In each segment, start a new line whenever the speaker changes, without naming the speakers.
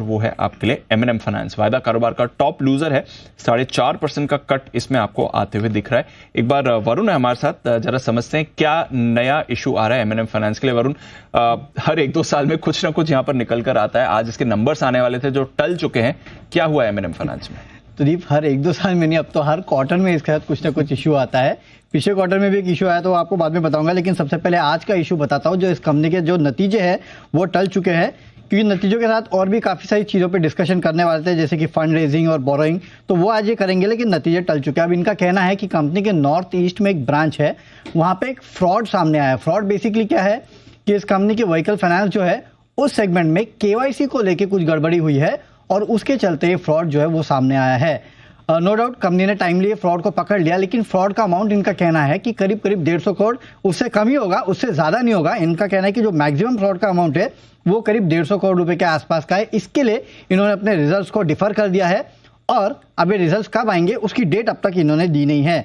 और वो है आपके लिए M&M फाइनेंस। वायदा कारोबार का टॉप लूजर है, 4.5% का कट इसमें आपको आते हुए दिख रहा है। एक बार वरुण है हमारे साथ, जरा समझते हैं क्या नया इशू आ रहा है M&M फाइनेंस के लिए। वरुण, हर 1-2 साल में कुछ ना कुछ यहाँ पर निकल कर आता है, आज इसके नंबर्स आने वाले थे जो टल चुके हैं, क्या हुआ है M&M फाइनेंस में?
तो दीप, हर 1-2 साल में नहीं, अब तो हर क्वार्टर में इसके साथ कुछ ना कुछ इशू आता है। पिछले क्वार्टर में भी एक इशू आया तो आपको बाद में बताऊंगा, लेकिन सबसे पहले आज का इशू बताता हूँ। जो इस कंपनी के जो नतीजे हैं वो टल चुके हैं, क्योंकि नतीजों के साथ और भी काफी सारी चीजों पे डिस्कशन करने वाले थे, जैसे कि फंड रेजिंग और बोरोइंग, तो वो आज ये करेंगे, लेकिन नतीजे टल चुके हैं। अब इनका कहना है कि कंपनी के नॉर्थ ईस्ट में एक ब्रांच है, वहां पे एक फ्रॉड सामने आया है। फ्रॉड बेसिकली क्या है कि इस कंपनी की व्हीकल फाइनेंस जो है उस सेगमेंट में KYC को लेकर कुछ गड़बड़ी हुई है और उसके चलते फ्रॉड जो है वो सामने आया है। नो डाउट कंपनी ने टाइमली फ्रॉड को पकड़ लिया, लेकिन फ्रॉड का अमाउंट इनका कहना है कि करीब 150 करोड़, उससे कम ही होगा, उससे ज्यादा नहीं होगा। इनका कहना है कि जो मैक्सिमम फ्रॉड का अमाउंट है वो करीब 150 करोड़ रुपए के आसपास का है। इसके लिए इन्होंने अपने रिजल्ट्स को डिफर कर दिया है और अब ये रिजल्ट्स कब आएंगे उसकी डेट अब तक इन्होंने दी नहीं है।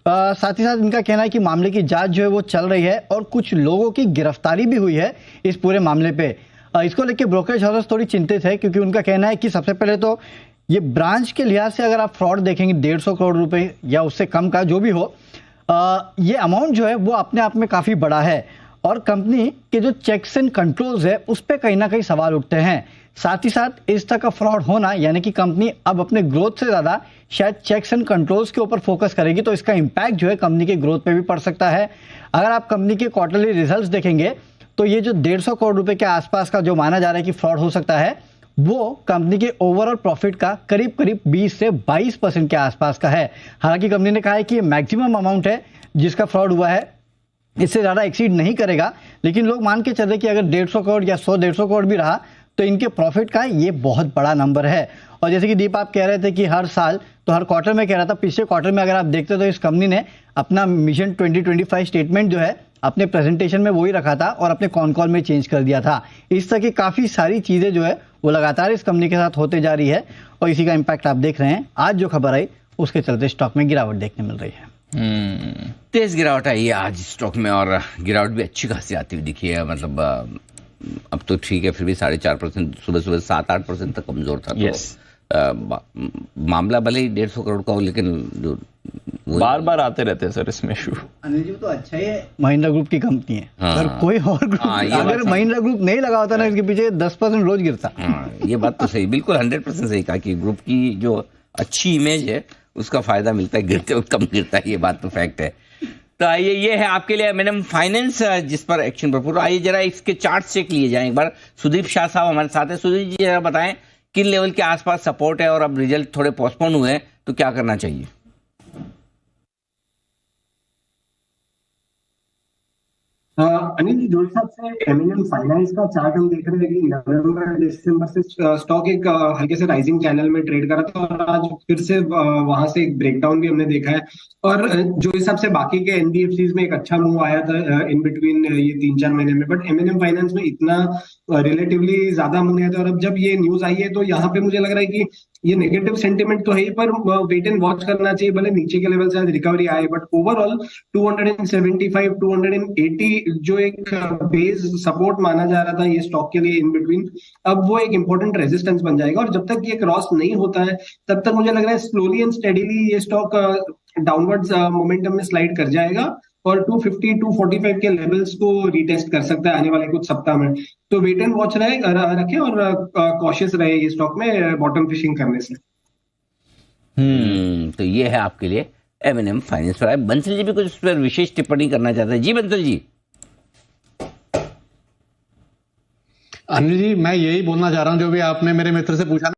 साथ ही साथ इनका कहना है कि मामले की जांच जो है वो चल रही है और कुछ लोगों की गिरफ्तारी भी हुई है इस पूरे मामले पे। इसको लेकर ब्रोकरेज हाउसेस थोड़ी चिंतित है, क्योंकि उनका कहना है कि सबसे पहले तो ये ब्रांच के लिहाज से अगर आप फ्रॉड देखेंगे 150 करोड़ रुपए या उससे कम का जो भी हो, ये अमाउंट जो है वो अपने आप में काफी बड़ा है और कंपनी के जो चेक्स एंड कंट्रोल्स है उस पर कहीं ना कहीं सवाल उठते हैं। साथ ही साथ इस तरह का फ्रॉड होना यानी कि कंपनी अब अपने ग्रोथ से ज्यादा शायद चेक्स एंड कंट्रोल्स के ऊपर फोकस करेगी, तो इसका इंपैक्ट जो है कंपनी के ग्रोथ पे भी पड़ सकता है। अगर आप कंपनी के क्वार्टरली रिजल्ट्स देखेंगे तो ये जो 150 करोड़ रुपए के आसपास का जो माना जा रहा है कि फ्रॉड हो सकता है, वो कंपनी के ओवरऑल प्रॉफिट का करीब 20 से 22% के आसपास का है। हालांकि कंपनी ने कहा है कि ये मैक्सिमम अमाउंट है जिसका फ्रॉड हुआ है, इससे ज्यादा एक्सीड नहीं करेगा, लेकिन लोग मान के चले कि अगर 150 करोड़ या 100-150 करोड़ भी रहा तो इनके प्रॉफिट का ये बहुत बड़ा नंबर है। और जैसे कि दीप आप कह रहे थे कि हर साल, तो हर क्वार्टर में कह रहा था, पिछले क्वार्टर में अगर आप देखते तो इस कंपनी ने अपना मिशन 2025 स्टेटमेंट जो है अपने प्रेजेंटेशन में वही रखा था और अपने कॉन कॉल में चेंज कर दिया था। इस तरह की काफी सारी चीजें जो है वो लगातार इस कंपनी के साथ होते जा रही है और इसी का इम्पैक्ट आप देख रहे हैं। आज जो खबर आई उसके चलते स्टॉक में गिरावट देखने मिल रही है।
तेज गिरावट आई है आज स्टॉक में और गिरावट भी अच्छी खासी आती हुई दिखी है। मतलब अब तो ठीक है, फिर भी 4.5%, सुबह 7-8% तक कमजोर था। yes. मामला भले ही 150 करोड़ का हो, लेकिन जो
बार बार आते रहते हैं सर इसमें इशू।
अनिल जी, तो अच्छा ही है महिंद्रा ग्रुप की कंपनी है। अगर कोई और ग्रुप, अगर महिंद्रा ग्रुप नहीं लगा होता ना इसके पीछे 10% रोज गिरता।
ये बात तो सही, बिल्कुल 100% सही कहा कि ग्रुप की जो अच्छी इमेज है उसका फायदा मिलता है, गिरते वक्त कम गिरता है, ये बात तो फैक्ट है। तो आइए, ये है आपके लिए M&M फाइनेंस जिस पर एक्शन भरपूर। आइए जरा इसके चार्ट चेक लिए जाएं एक बार। सुदीप शाह साहब हमारे साथ हैं। सुदीप जी जरा बताएं किन लेवल के आसपास सपोर्ट है और अब रिजल्ट थोड़े पोस्टपोन हुए हैं तो क्या करना चाहिए?
अनिल, जो हिसाब से M&M फाइनेंस का चार्ट हम देख रहे हैं कि नवंबर दिसंबर से स्टॉक एक हल्के से राइजिंग चैनल में ट्रेड कर रहा था और आज फिर से वहां से एक ब्रेकडाउन भी हमने देखा है। और जो हिसाब से बाकी के NBFCs में एक अच्छा मूव आया था इन बिटवीन ये 3-4 महीने में, बट M&M फाइनेंस में इतना रिलेटिवली ज्यादा मूव नहीं आता। और अब जब ये न्यूज आई है तो यहाँ पे मुझे लग रहा है कि ये नेगेटिव सेंटिमेंट तो है ही, पर वेट एंड वॉच करना चाहिए। भले नीचे के लेवल से आज रिकवरी आए, बट ओवरऑल 275-280 जो एक बेस सपोर्ट माना जा रहा था ये स्टॉक के लिए इन बिटवीन, अब वो एक इंपॉर्टेंट रेजिस्टेंस बन जाएगा। और जब तक ये क्रॉस नहीं होता है तब तक मुझे लग रहा है स्लोली एंड स्टेडीली ये स्टॉक डाउनवर्ड्स मोमेंटम में स्लाइड कर जाएगा और 250-245 के लेवल्स को रीटेस्ट कर सकता है आने वाले कुछ सप्ताह में। तो वेट एंड वॉच रखें और कॉशियस रहे ये स्टॉक में बॉटम फिशिंग करने से।
तो ये है आपके लिए M&M फाइनेंस पर। बंसल जी भी कुछ उस पर विशेष टिप्पणी करना चाहते हैं। जी बंसल जी।
अनिल जी, मैं यही बोलना चाह रहा हूं जो भी आपने मेरे मित्र से पूछा।